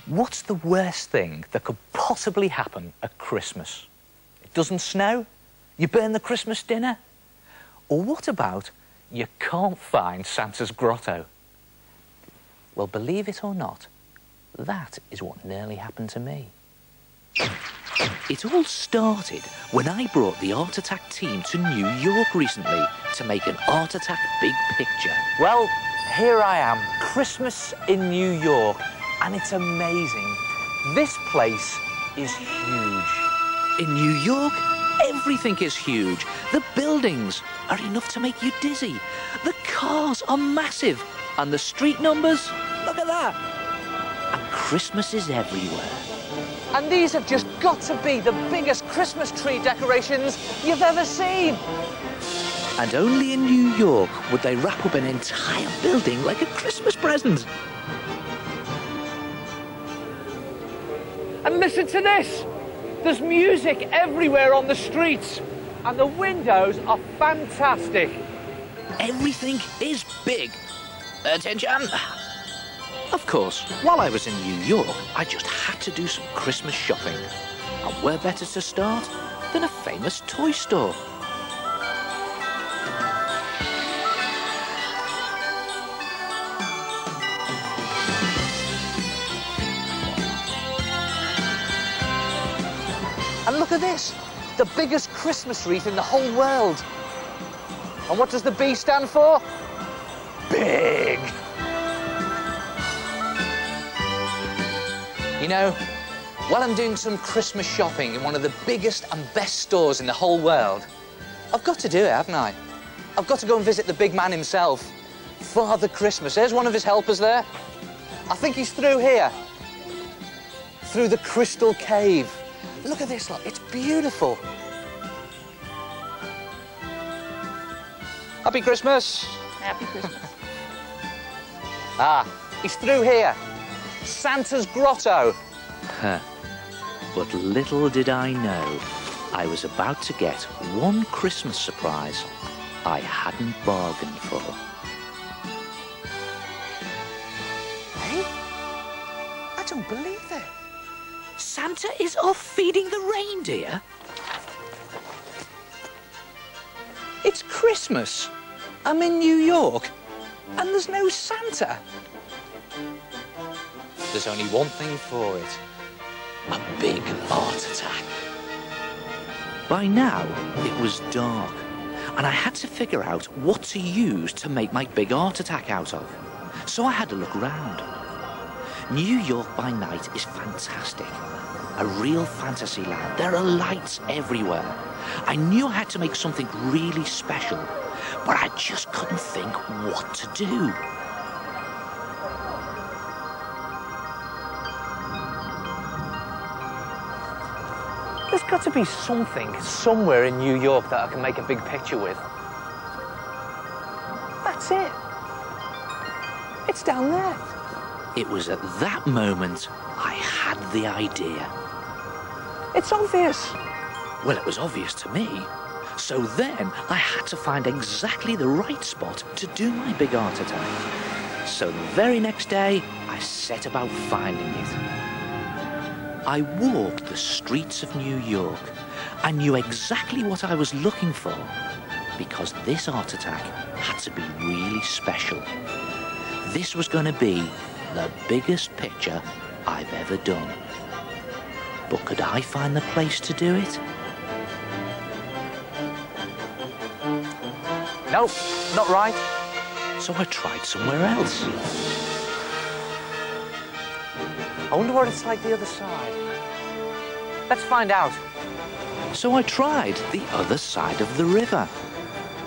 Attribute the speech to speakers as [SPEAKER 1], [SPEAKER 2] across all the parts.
[SPEAKER 1] What's the worst thing that could possibly happen at Christmas? It doesn't snow? You burn the Christmas dinner? Or what about you can't find Santa's grotto? Well, believe it or not, that is what nearly happened to me. It all started when I brought the Art Attack team to New York recently to make an Art Attack big picture. Well, here I am, Christmas in New York, and it's amazing. This place is huge. In New York, everything is huge. The buildings are enough to make you dizzy. The cars are massive. And the street numbers, look at that. And Christmas is everywhere. And these have just got to be the biggest Christmas tree decorations you've ever seen. And only in New York would they wrap up an entire building like a Christmas present. And listen to this. There's music everywhere on the streets. And the windows are fantastic. Everything is big. Attention. Of course, while I was in New York, I just had to do some Christmas shopping. And where better to start than a famous toy store? And look at this, the biggest Christmas wreath in the whole world. And what does the B stand for? Big. You know, while I'm doing some Christmas shopping in one of the biggest and best stores in the whole world, I've got to do it, haven't I? I've got to go and visit the big man himself, Father Christmas. There's one of his helpers there. I think he's through here, through the crystal cave. Look at this, look, it's beautiful. Happy Christmas.
[SPEAKER 2] Happy Christmas.
[SPEAKER 1] Ah, he's through here. Santa's grotto. But little did I know, I was about to get one Christmas surprise I hadn't bargained for. Hey? I don't believe it. Santa is off feeding the reindeer? It's Christmas. I'm in New York, and there's no Santa. There's only one thing for it. A big art attack. By now, it was dark, and I had to figure out what to use to make my big art attack out of. So I had to look round. New York by night is fantastic. A real fantasy land. There are lights everywhere. I knew I had to make something really special, but I just couldn't think what to do. There's got to be something somewhere in New York that I can make a big picture with. That's it. It's down there. It was at that moment I had the idea. It's obvious. Well, it was obvious to me. So then I had to find exactly the right spot to do my big art attack. So the very next day, I set about finding it. I walked the streets of New York. I knew exactly what I was looking for, because this art attack had to be really special. This was going to be the biggest picture I've ever done. But could I find the place to do it? Nope, not right. So I tried somewhere else. I wonder what it's like the other side. Let's find out. So I tried the other side of the river,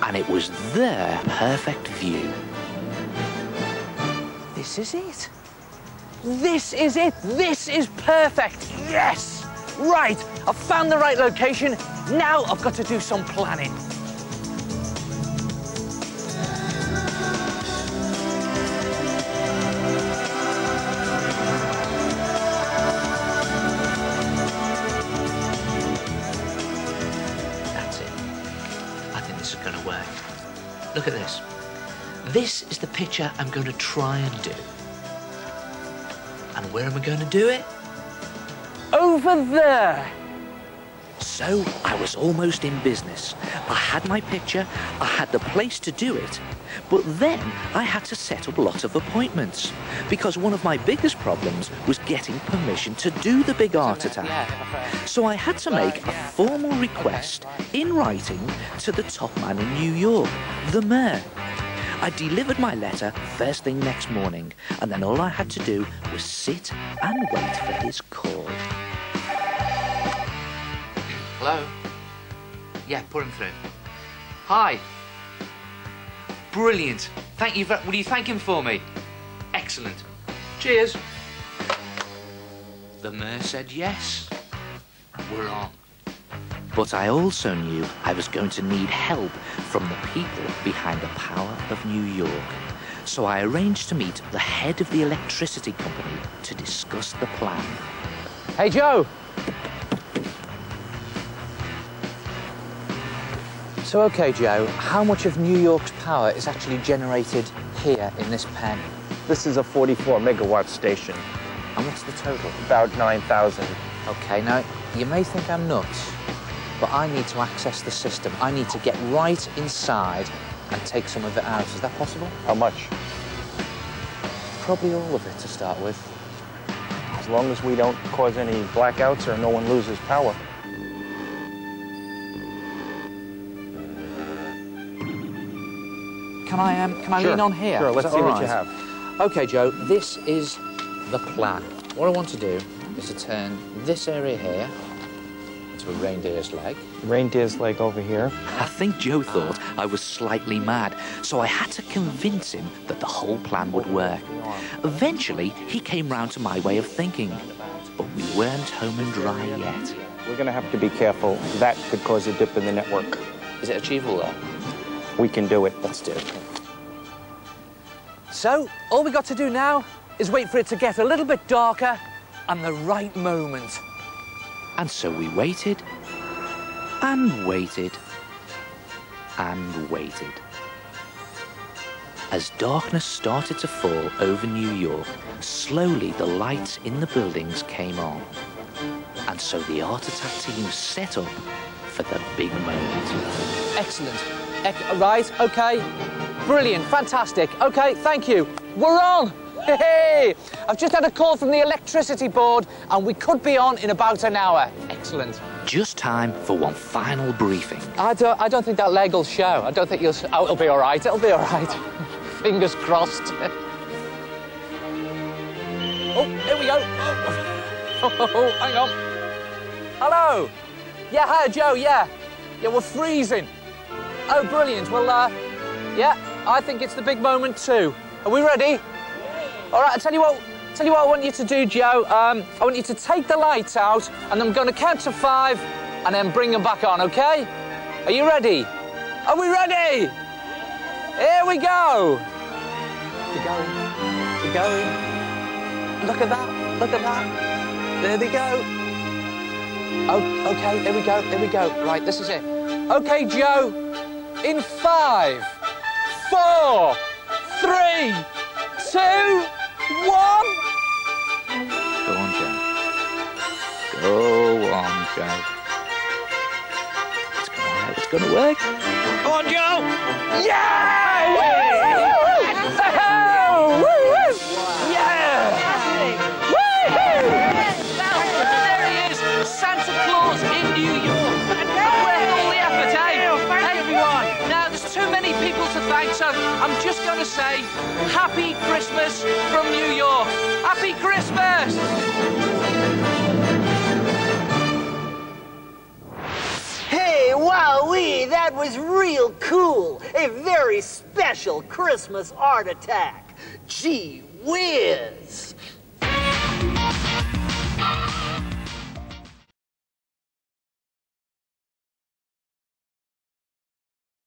[SPEAKER 1] and it was their perfect view. This is it. This is it. This is perfect. Yes! Right, I've found the right location. Now I've got to do some planning. Look at this. This is the picture I'm going to try and do. And where am I going to do it? Over there. So I was almost in business. I had my picture, I had the place to do it, but then I had to set up a lot of appointments because one of my biggest problems was getting permission to do the big art attack. So I had to make a formal request in writing to the top man in New York, the mayor. I delivered my letter first thing next morning, and then all I had to do was sit and wait for his call. Hello? Yeah, put him through. Hi. Brilliant. Thank you. Will you thank him for me? Excellent. Cheers. The mayor said yes. We're on. But I also knew I was going to need help from the people behind the power of New York. So I arranged to meet the head of the electricity company to discuss the plan. Hey, Joe. So, OK, Joe, how much of New York's power is actually generated here in this pen?
[SPEAKER 2] This is a 44-megawatt station.
[SPEAKER 1] And what's the total?
[SPEAKER 2] About 9,000.
[SPEAKER 1] OK, now, you may think I'm nuts, but I need to access the system. I need to get right inside and take some of it out. Is that possible?
[SPEAKER 2] How much?
[SPEAKER 1] Probably all of it to start with.
[SPEAKER 2] As long as we don't cause any blackouts or no one loses power.
[SPEAKER 1] Can I
[SPEAKER 2] Sure.
[SPEAKER 1] lean on here?
[SPEAKER 2] Sure, let's see what you have.
[SPEAKER 1] OK, Joe, this is the plan. What I want to do is to turn this area here into a reindeer's leg.
[SPEAKER 2] Reindeer's leg over here.
[SPEAKER 1] I think Joe thought I was slightly mad, so I had to convince him that the whole plan would work. Eventually, he came round to my way of thinking, but we weren't home and dry yet.
[SPEAKER 2] We're going to have to be careful. That could cause a dip in the network.
[SPEAKER 1] Is it achievable, though?
[SPEAKER 2] We can do it.
[SPEAKER 1] Let's do it. So, all we got to do now is wait for it to get a little bit darker and the right moment. And so we waited, and waited, and waited. As darkness started to fall over New York, slowly the lights in the buildings came on. And so the art attack team set up for the big moment. Excellent. Right, OK. Brilliant, fantastic. OK, thank you. We're on. Hey! I've just had a call from the electricity board and we could be on in about an hour. Excellent. Just time for one final briefing. I don't think that leg will show. I don't think you'll... Oh, it'll be all right. It'll be all right. Fingers crossed. Oh, here we go. Oh, hang on. Hello. Yeah, hi, Joe, yeah. Yeah, we're freezing. Oh, brilliant. Well, yeah, I think it's the big moment too. Are we ready? All right, I'll tell you what I want you to do, Joe. I want you to take the lights out, and I'm going to count to 5, and then bring them back on, OK? Are you ready? Are we ready? Here we go. We're going. We're going. Look at that. Look at that. There they go. Oh, OK, here we go. Here we go. Right, this is it. OK, Joe. In 5, 4, 3, 2, 1. Go on, Joe. Go on, Joe. It's gonna work. Go on, Joe. Yeah! Woo! Yeah! Woo-hoo! There he is, Santa Claus in New York. Worth all the effort, eh? Hey, everyone. Now, there's too many people to thank, so I'm just going to say Happy Christmas from New York. Happy Christmas!
[SPEAKER 3] Hey, wowee, that was real cool. A very special Christmas art attack. Gee whiz.